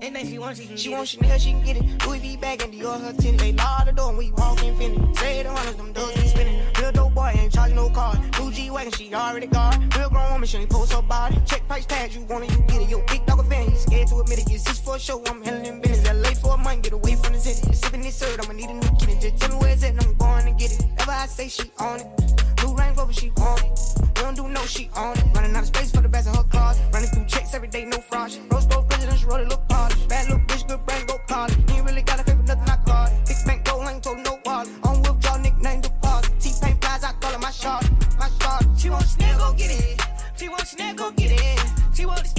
Anything she wants, She want Chanel, she can get it. Louis V bag and Dior her tenant. They lock the door and we walk infinity. Say the hundreds, them doors be spinning. Real dope boy ain't charging no card. Blue G-Wagon, she already got. Real grown woman, she ain't post her body. Check price tags, you want it, you get it. Yo, big dog a fan, you scared to admit it. Get this for a show, I'm handling business. LA for a month, get away from the city. Sipping this syrup, I'ma need a new kitty. Just tell me where it's at and I'm going to get it. Ever I say she on it. New Range Rover, she want it. We don't do no, she on it. Running out of space for the best of her cars. Running through checks every day, no fraud. Rose gold president, she roll it, look polished. Bad little bitch, good brain, go college. He ain't really got a favor, nothing I call it. Big bank, gold, I ain't told no wallet. On whip, y'all nickname the pause. T-Pain flies, I call it my shot. My shot. She want Chanel, go get it. She want Chanel, go get it. She want this